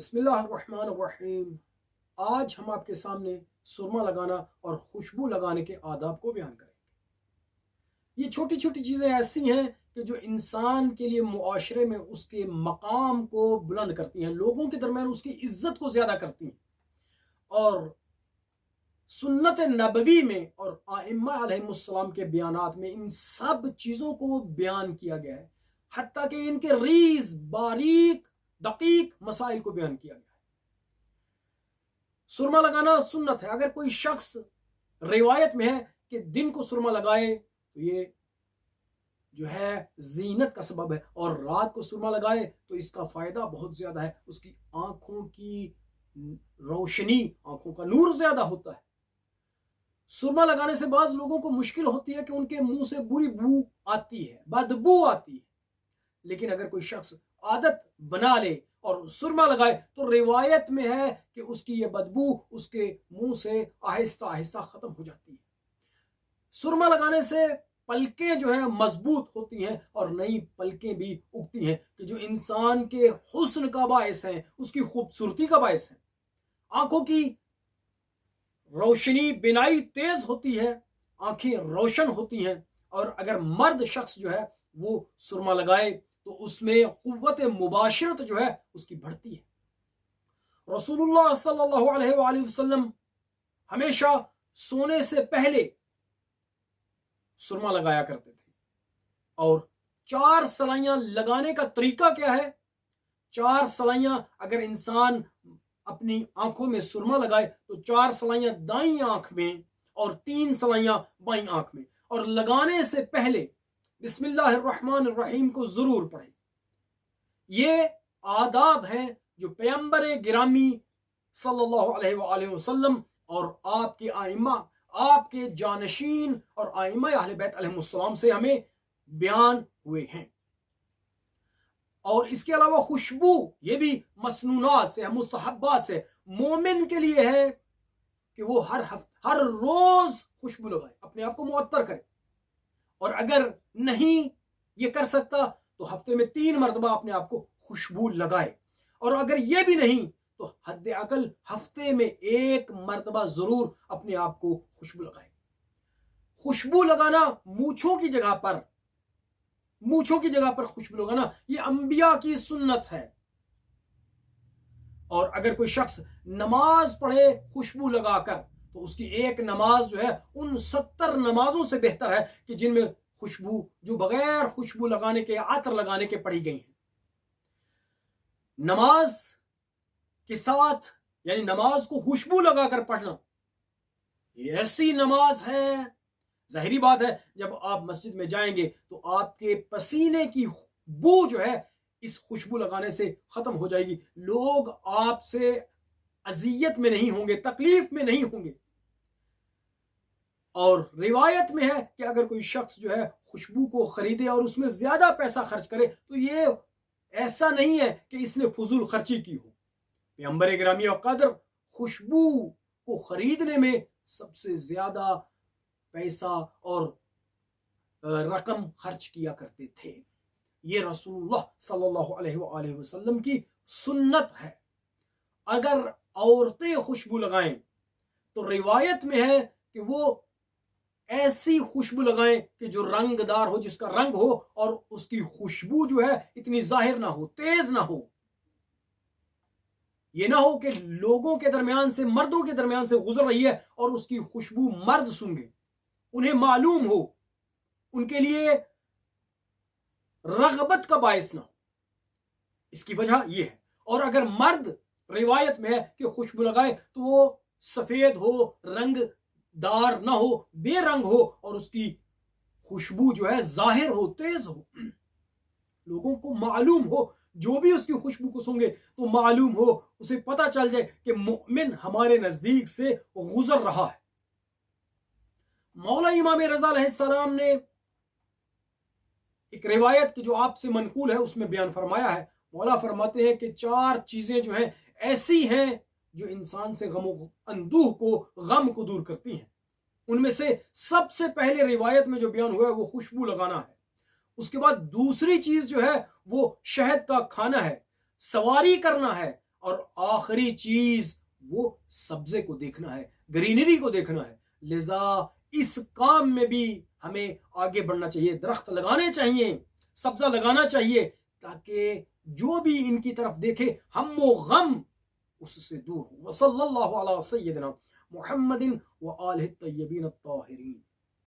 بسم اللہ الرحمن الرحیم۔ آج ہم آپ کے سامنے سرما لگانا اور خوشبو لگانے کے آداب کو بیان کریں گے۔ یہ چھوٹی چھوٹی چیزیں ایسی ہیں کہ جو انسان کے لیے معاشرے میں اس کے مقام کو بلند کرتی ہیں، لوگوں کے درمیان اس کی عزت کو زیادہ کرتی ہیں، اور سنت نبوی میں اور ائمہ علیہ السلام کے بیانات میں ان سب چیزوں کو بیان کیا گیا ہے، حتیٰ کہ ان کے ریز باریک دقیق مسائل کو بیان کیا گیا ہے۔ سرما لگانا سنت ہے۔ اگر کوئی شخص روایت میں ہے کہ دن کو سرما لگائے تو یہ جو ہے زینت کا سبب ہے، اور رات کو سرما لگائے تو اس کا فائدہ بہت زیادہ ہے، اس کی آنکھوں کی روشنی، آنکھوں کا نور زیادہ ہوتا ہے۔ سرما لگانے سے بعض لوگوں کو مشکل ہوتی ہے کہ ان کے منہ سے بری بو آتی ہے، بدبو آتی ہے، لیکن اگر کوئی شخص عادت بنا لے اور سرما لگائے تو روایت میں ہے کہ اس کی یہ بدبو اس کے منہ سے آہستہ آہستہ ختم ہو جاتی ہے۔ سرما لگانے سے پلکیں جو ہیں مضبوط ہوتی ہیں اور نئی پلکیں بھی اگتی ہیں کہ جو انسان کے حسن کا باعث ہیں، اس کی خوبصورتی کا باعث ہیں۔ آنکھوں کی روشنی، بینائی تیز ہوتی ہے، آنکھیں روشن ہوتی ہیں، اور اگر مرد شخص جو ہے وہ سرما لگائے تو اس میں قوت مباشرت جو ہے اس کی بڑھتی ہے۔ رسول اللہ صلی اللہ علیہ وآلہ وسلم ہمیشہ سونے سے پہلے سرما لگایا کرتے تھے، اور 4 سلائیاں لگانے کا طریقہ کیا ہے؟ 4 سلائیاں اگر انسان اپنی آنکھوں میں سرما لگائے تو 4 سلائیاں دائیں آنکھ میں اور 3 سلائیاں بائیں آنکھ میں، اور لگانے سے پہلے بسم اللہ الرحمن الرحیم کو ضرور پڑھیں۔ یہ آداب ہیں جو پیغمبر گرامی صلی اللہ علیہ وآلہ وسلم اور آپ کے ائمہ، آپ کے جانشین اور ائمہ اہل بیت علیہ السلام سے ہمیں بیان ہوئے ہیں۔ اور اس کے علاوہ خوشبو، یہ بھی مسنونات سے، مستحبات سے۔ مومن کے لیے ہے کہ وہ ہر روز خوشبو لگائے، اپنے آپ کو معطر کرے، اور اگر نہیں یہ کر سکتا تو ہفتے میں 3 مرتبہ اپنے آپ کو خوشبو لگائے، اور اگر یہ بھی نہیں تو حد اقل ہفتے میں 1 مرتبہ ضرور اپنے آپ کو خوشبو لگائے۔ خوشبو لگانا مونچھوں کی جگہ پر خوشبو لگانا یہ انبیاء کی سنت ہے، اور اگر کوئی شخص نماز پڑھے خوشبو لگا کر تو اس کی ایک نماز جو ہے ان 70 نمازوں سے بہتر ہے کہ جن میں خوشبو جو بغیر خوشبو لگانے کے، عطر لگانے کے پڑھی گئی ہیں۔ نماز کے ساتھ یعنی نماز کو خوشبو لگا کر پڑھنا یہ ایسی نماز ہے، ظاہری بات ہے جب آپ مسجد میں جائیں گے تو آپ کے پسینے کی بو جو ہے اس خوشبو لگانے سے ختم ہو جائے گی، لوگ آپ سے اذیت میں نہیں ہوں گے، تکلیف میں نہیں ہوں گے۔ اور روایت میں ہے کہ اگر کوئی شخص جو ہے خوشبو کو خریدے اور اس میں زیادہ پیسہ خرچ کرے تو یہ ایسا نہیں ہے کہ اس نے فضول خرچی کی ہو۔ پیغمبر گرامی و قدر خوشبو کو خریدنے میں سب سے زیادہ پیسہ اور رقم خرچ کیا کرتے تھے۔ یہ رسول اللہ صلی اللہ علیہ وآلہ وسلم کی سنت ہے۔ اگر عورتیں خوشبو لگائیں تو روایت میں ہے کہ وہ ایسی خوشبو لگائیں کہ جو رنگ دار ہو، جس کا رنگ ہو، اور اس کی خوشبو جو ہے اتنی ظاہر نہ ہو، تیز نہ ہو۔ یہ نہ ہو کہ لوگوں کے درمیان سے، مردوں کے درمیان سے گزر رہی ہے اور اس کی خوشبو مرد سونگے، انہیں معلوم ہو، ان کے لیے رغبت کا باعث نہ ہو۔ اس کی وجہ یہ ہے۔ اور اگر مرد روایت میں ہے کہ خوشبو لگائے تو وہ سفید ہو، رنگ دار نہ ہو، بے رنگ ہو، اور اس کی خوشبو جو ہے ظاہر ہو، تیز ہو، لوگوں کو معلوم ہو، جو بھی اس کی خوشبو کو سونگے تو معلوم ہو، اسے پتہ چل جائے کہ مؤمن ہمارے نزدیک سے گزر رہا ہے۔ مولا امام رضا علیہ السلام نے ایک روایت کی جو آپ سے منقول ہے اس میں بیان فرمایا ہے، مولا فرماتے ہیں کہ 4 چیزیں جو ہیں ایسی ہیں جو انسان سے غم و اندوہ کو، غم کو دور کرتی ہیں۔ ان میں سے سب سے پہلے روایت میں جو بیان ہوا ہے وہ خوشبو لگانا ہے۔ اس کے بعد دوسری چیز جو ہے وہ شہد کا کھانا ہے، سواری کرنا ہے، اور آخری چیز وہ سبزے کو دیکھنا ہے، گرینری کو دیکھنا ہے. لذا اس کام میں بھی ہمیں آگے بڑھنا چاہیے، درخت لگانے چاہیے، سبزہ لگانا چاہیے، تاکہ جو بھی ان کی طرف دیکھے ہم و غم اس سے دور ہو. وصلی اللہ علی سیدنا محمد و آلہ الطیبین الطاہرین.